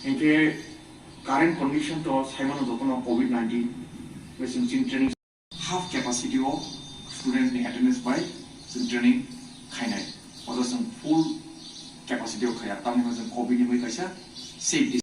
इनके current condition to Simon Dokono COVID-19 was in training half capacity of student attendance by training Kainai. Or some full capacity of Kaya Tami was in COVID with Kasha safety.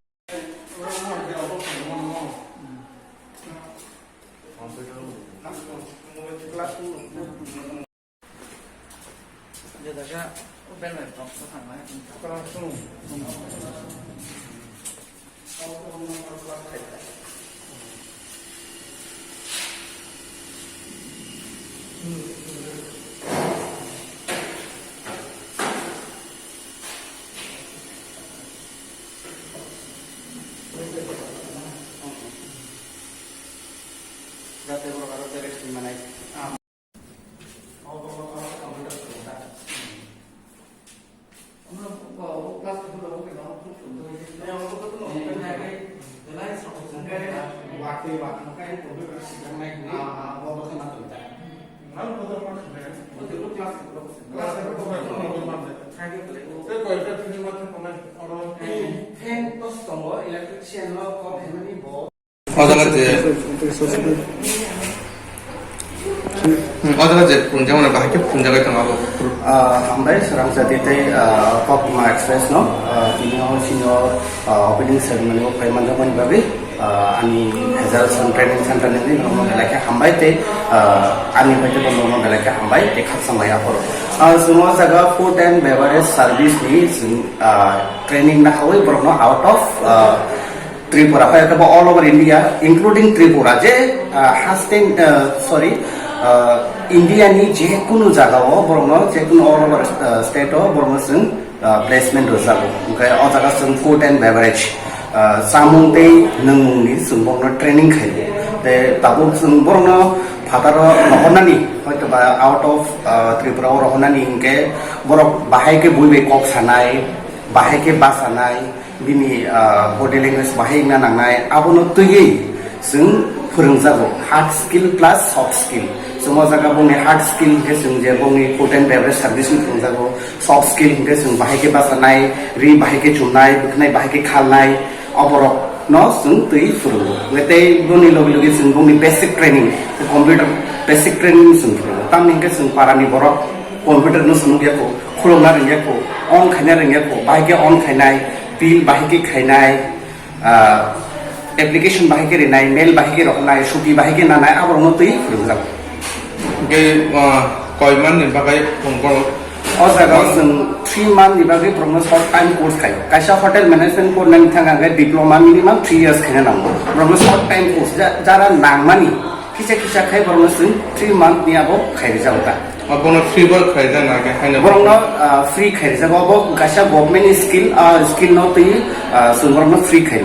Hambai serang satite Kopma Express no senior opening ceremony of Paymandaman Babi ani Hazal Training Center ni normal like Hambai te ani baca normal like Hambai te khat samaya poro semua jaga food and beverage service ni training na hawi borno out of Tripura all over India including Tripura je hasting India ni je kuno jaga o borno je kuno all over state o borno sing placement result okay o jaga sing food and beverage samung te nung ni sing borno training khai te tabu sing borno fataro rohonani hoito ba out of Tripura rohonani inke borok bahai ke buibe kok sanai bahai ke basanai bini body language bahai na nangai abono tuyi sing phurungjago hard skill plus soft skill semua jaga boni hard skill ke sing je boni food and beverage service ni phurungjago soft skill ke sing bahai ke basanai ri bahai ke chunai buknai bahai ke khalnai aborok no sing tui phurungo ngete boni logi sing boni basic training computer basic training sing tamning ke sing parani borok computer no sing ya ko khulona ring ya ko on khaina ring ya ko bahai ke on khainai bill bahai ke khainai application bahai ke rinai mail bahai ke rohnai shuti bahai ke nanai aborok no tui phurungjak ke koiman ni bagai pongkol o jaga sing 3 month ni bagai promo short time course khai kaisa hotel management course nang thanga ga diploma minimum 3 years khai nang promo short time course jara nangmani kisa khai promo sing 3 month ni abo khai jauta abono free work khai jana ke haina borno free khai jago abo kaisa government skill no tui sing borno free khai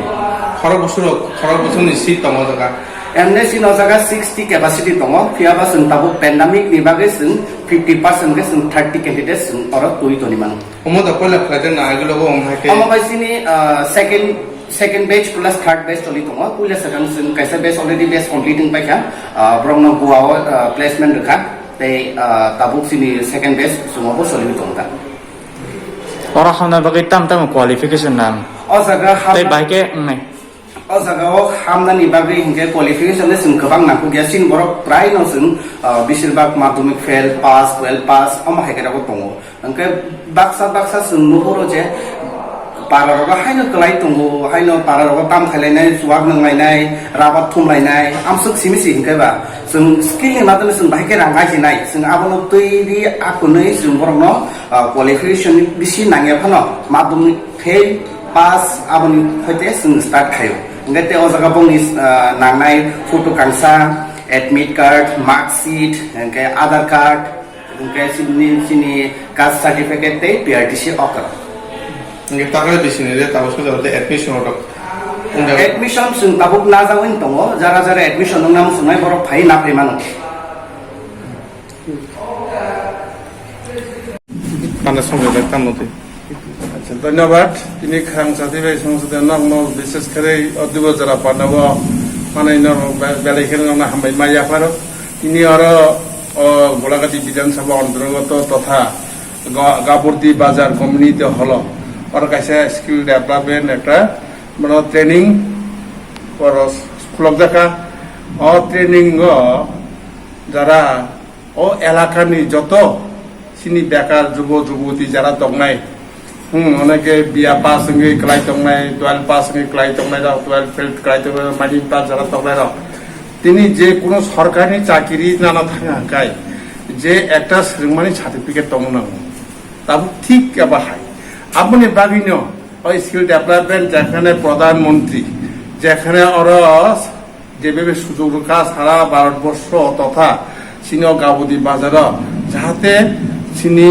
khara bosur ni seat tamo jaga MNC no jaga 60 capacity tongo fiaba sing tabu pandemic ni bagai sing 50% ke sing 30 candidates sing ora tui toni man omo da kola khaja na agilo go omha ke omo baisini second batch plus third batch toli tongo kuila second sing kaisa batch already batch completing pa kya brongno guao placement rakha te tabu sini second batch sumo soli tonga ora khana bagai tam qualification nam o jaga te bai ke nai o jaga o hamdani bagai hinge qualification le sing kabang na ku gasin borok prai no sing besirbag madhyamik fail pass 12 pass am haikera ko tongo angke baksa sing nuhoro je pararo haino klai tongo haino pararo tam khailai suwag nang lainai rabat thum lainai amsuk simisi hinge ba sing skill ni madam sing baike rangai jinai sing abono tuiri akunai sing borok no qualification bisi nangya phano madhyamik fail pass aboni hoite sing start khayo ngate o jaga bong is nangnai photo kangsa admit card mark sheet ke aadhar card ke sini caste certificate te PRTC okra nge takale bisini le tabu so jarte admission order admission sing tabuk na jawin tongo jara admission nam sungai borok phai na phaimano pana songe lektam noti ধন্যবাদ তিনি খাং সাথীভাই সংসদে নগ্ন বিশেষ করে অদ্ভুত যারা পাঠাব মানে বেলাইখেন হামাই মাইয়া পারো তিনি আরো গোলাঘাটি বিধানসভা অন্তর্গত তথা গাবর্দি বাজার কমিউনিটি হল আর কাছে স্কিল ডেভেলপমেন্ট একটা মানে ট্রেনিং স্কুল দেখা ট্রেনিং যারা এলাকানি যত সিনি বেকার যুব যুবতী যারা দংনাই অনেকে বিয়া পাস হয়ে ক্লাই দংনাই 12 পাস হয়ে ক্লাই দংনাই 12 ফেল ক্লাই দংনাই মাইনিং পাস যারা দংনাই তিনি যে কোনো সরকারি চাকরি নানা থাকায় যে একটা শ্রেণী সার্টিফিকেট দং নাঙ্গো তাবো ঠিক এবার হাই আপনি বাগিন ওই স্কিল ডেভেলপমেন্ট যেখানে প্রধানমন্ত্রী যেখানে যেভাবে সুযোগ সারা ভারতবর্ষ তথা চিনি গাবদি বাজার যাতে চিনি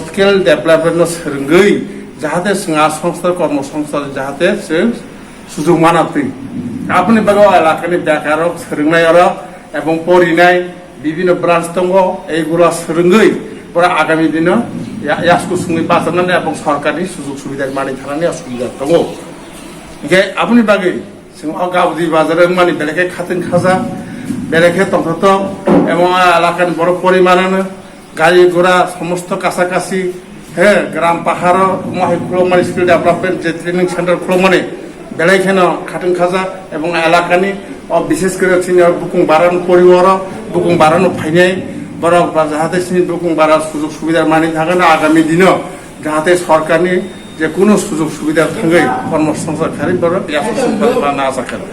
স্কিল ডেভেলপমেন্ট সঙ্গই যাতে সংস্থা কর্মসংস্থান যাতে সুযোগ মানাতে আপনি বাগো এলাকানি বেকার সঙ্গনাই এবং পরিনাই বিভিন্ন ব্রাঞ্চ দङ এইগুলো সঙ্গই পরে আগামী দিন ইয়াসকো সঙ্গে বাঁচানো এবং সরকারি সুযোগ সুবিধা মানি থাকানি অসুবিধা দङ আপনি বাগে গাবদি বাজারে মানে বেলেগে খাতেন খাজা বেলেগে তথ্য এবং এলাকার বড় পরিমাণে গাড়ি ঘোড়া সমস্ত কাছাকাছি হ্যাঁ গ্রাম পাহাড় মহাই খুলমানি স্কিল ডেভেলপমেন্ট যে ট্রেনিং সেন্টার খুলমানি বেলাইখানে খাতেন খাজা এবং এলাকানি বিশেষ করে বুকুং বাড়ানো পরিবার বুকুং বাড়ানো ফাইনাই বড় যাতে বুকুং বাড়ার সুযোগ সুবিধা মানি থাকে না আগামী দিন যাতে সরকারি যে কোনো সুযোগ সুবিধা থাকে কর্মসংস্থান খারিজ বড় না আশা করে